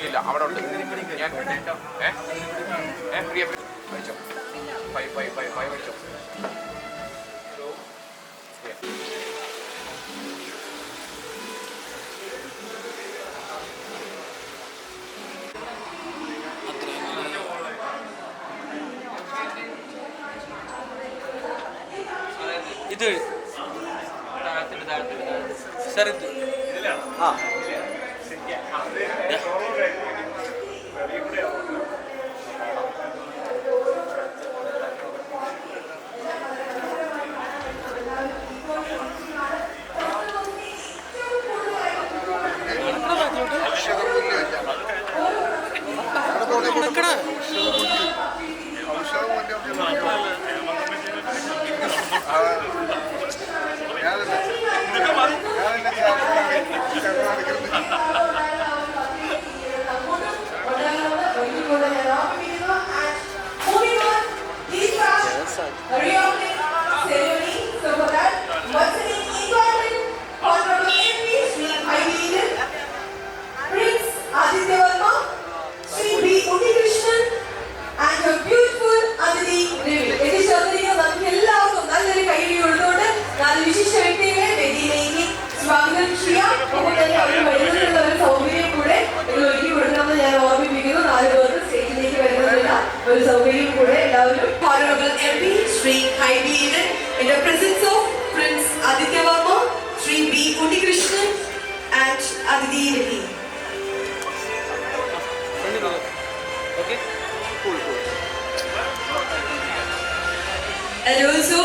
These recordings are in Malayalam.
ഇല്ല അവിടെ ഉണ്ട് ഞാൻ പ്രിയ കഴിച്ചോ പൈ കഴിച്ചോ ഇത് സാർ ഇത് ആ Honorable MP Sri Heidi Eden, in the presence of Prince Aditya Verma, Sri B. Unnikrishnan and Aditi Reddy. Okay, cool. And also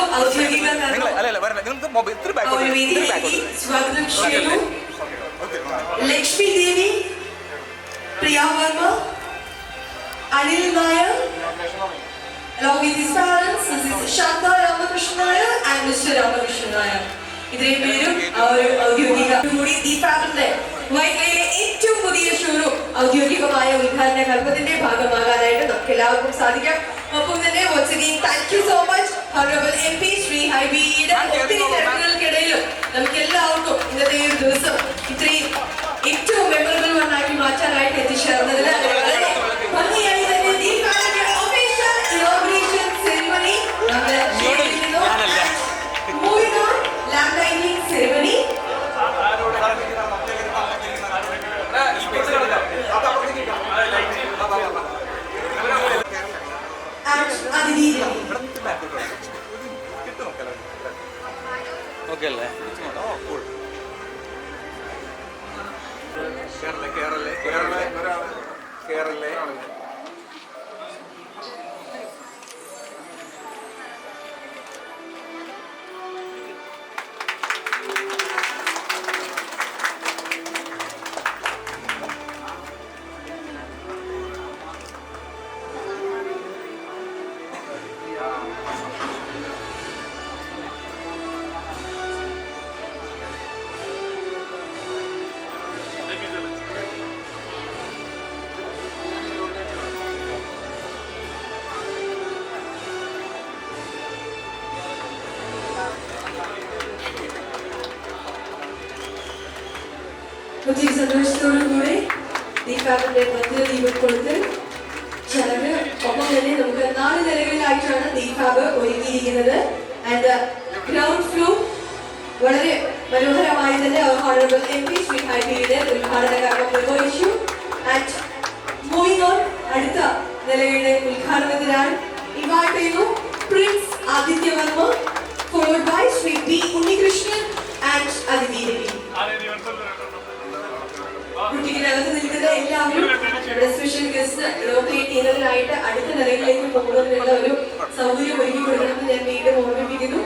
ഔദ്യോഗിക സ്വാഗതം ചെയ്യുന്നു ലക്ഷ്മി ദേവി, പ്രിയ Varma, Anil Nair, along with his parents, Mrs. Shanta Ramakrishnan Nair and Mr. Ramakrishnan Nair. ഇത്രയും പേരും ഔദ്യോഗിക കൂടി ഈ ഫാബ്രിക്കിന്റെ വൈകിലെ ഏറ്റവും പുതിയ ഷോറൂം ഔദ്യോഗികമായ ഉദ്ഘാടന കർമ്മത്തിന്റെ ഭാഗമാകാനായിട്ട് നമുക്ക് എല്ലാവർക്കും സാധിക്കാം. ഒപ്പം തന്നെ once again thank you so much honorable MP Shri Hibi Eden. ഒത്തിരി തിരക്കുകൾക്കിടയിലും നമുക്ക് എല്ലാവർക്കും ഇന്നത്തെ ഒരു ദിവസം ഇത്രയും ഏറ്റവും മെമ്മറബിൾ വണ്ണാക്കി മാറ്റാനായിട്ട് എത്തിച്ചേർന്നതിൽ വളരെ ഭംഗിയായി തന്നെ ഈ ഫാബ്രിക്കിന്റെ official inauguration ceremony moving on lamp lighting ceremony. And Aditi Reddy. കയറല്ലേ. ഒത്തിരി സന്തോഷത്തോടുകൂടെ ദീപാവിന്റെ മധ്യ ദീപക്കൊളുത്ത് ചടങ്ങ് ഒപ്പം തന്നെ നമുക്ക് 4 നിലകളിലായിട്ടാണ് ദീപാവ് ഒരുക്കിയിരിക്കുന്നത്. ആൻഡ് ഗ്രൗണ്ട് ഫ്ലോർ വളരെ മനോഹരമായി തന്നെ ഹോണറബിൾ MP ശ്രീ ഹൈബിയുടെ ഉദ്ഘാടന കർമ്മം നിർവഹിച്ചു. ആൻഡ് മൂവിംഗ് ഓൺ, അടുത്ത നിലയുടെ ഉദ്ഘാടനത്തിനായി ഇൻവൈറ്റ് ചെയ്യുന്നു prince Aditya Varma, followed by Shri B Unnikrishnan and Athidhi Ravi. കുട്ടികളകത്ത് നിൽക്കുന്ന എല്ലാവരും നമ്മുടെ സ്പെഷ്യൽ ഗസ്റ്റ് ലൊക്കേറ്റ് ചെയ്യുന്നതിനായിട്ട് അടുത്ത നിലയിലേക്ക് പോകുന്നതിനുള്ള ഒരു സൗകര്യം ഒരുക്കി കൊടുക്കണമെന്ന് ഞാൻ വീണ്ടും ഓർമ്മിപ്പിക്കുന്നു.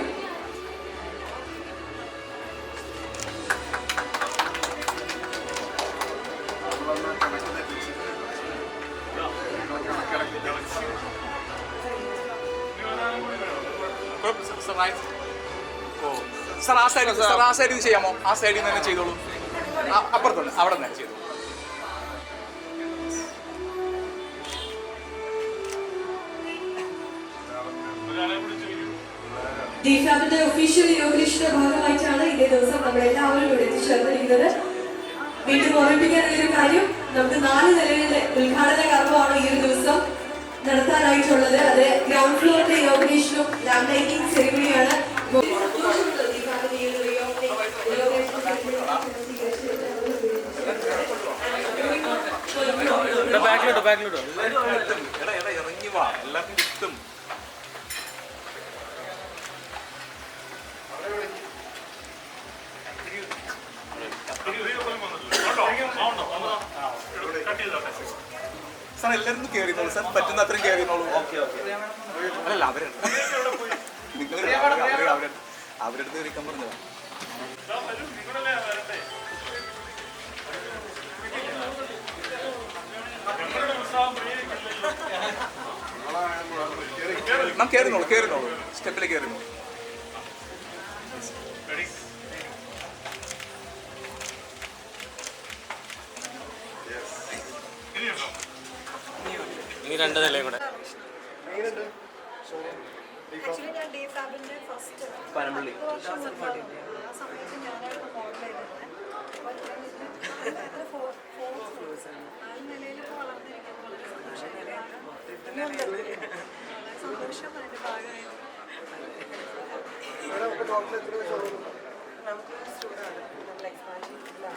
സാർ ആ സൈഡിൽ ചെയ്യാമോ? ആ സൈഡിൽ തന്നെ ചെയ്തോളൂ. അപ്പുറത്തുണ്ട്, അവിടെ തന്നെ ചെയ്തു. ദീപാവിന്റെ ഒഫീഷ്യൽ ഇനോഗ്രേഷന്റെ ഭാഗമായിട്ടാണ് ഇതേ ദിവസം നമ്മൾ എല്ലാവരും ഇവിടെ എത്തിച്ചേർന്നിരിക്കുന്നത്. വീണ്ടും ഓർമ്മിപ്പിക്കാനുള്ള ഒരു കാര്യം, നമുക്ക് 4 നിലയുടെ ഉദ്ഘാടന കർമ്മമാണ് ഈ ഒരു ദിവസം നടത്താനായിട്ടുള്ളത്. അത് ഗ്രൗണ്ട് ഫ്ലോറിന്റെ ഇനോഗ്രേഷനും ലാമ്പ് ലൈറ്റിംഗ് സെറിമണിയാണ്. ബാക്കിലോട്ടോ ഇറങ്ങി വാ, എല്ലാവർക്കും കിട്ടും. സാർ എല്ലാവരും കയറിയോളൂ സാർ, പറ്റുന്ന അത്രയും കയറിയോളൂ. അല്ല അവരാണ് നിങ്ങൾ അവരുടെ അടുത്ത് ഇരിക്കാൻ പറഞ്ഞതാ. നാം കയറിനോളൂ സ്റ്റെപ്പിലേക്ക് കയറിനോളൂ. ഇനി 2 നിലയും കൂടെ. പനമ്പള്ളി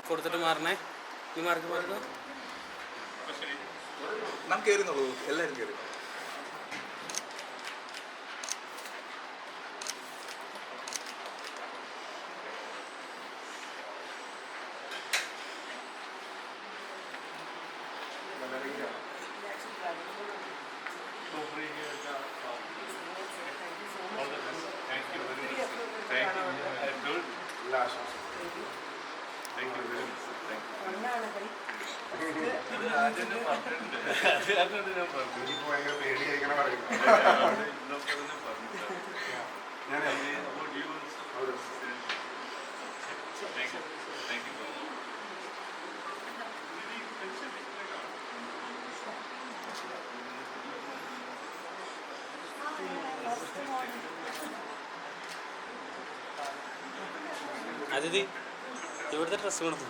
കൊടുത്തിട്ട് മാറണേ. ഈ മാർക്ക് മാറുന്നു. നാം കയറിനോളൂ, എല്ലാവരും കയറി. അതിഥി ഇവിടുത്തെ ഡ്രസ്സ് കൊടുത്തു.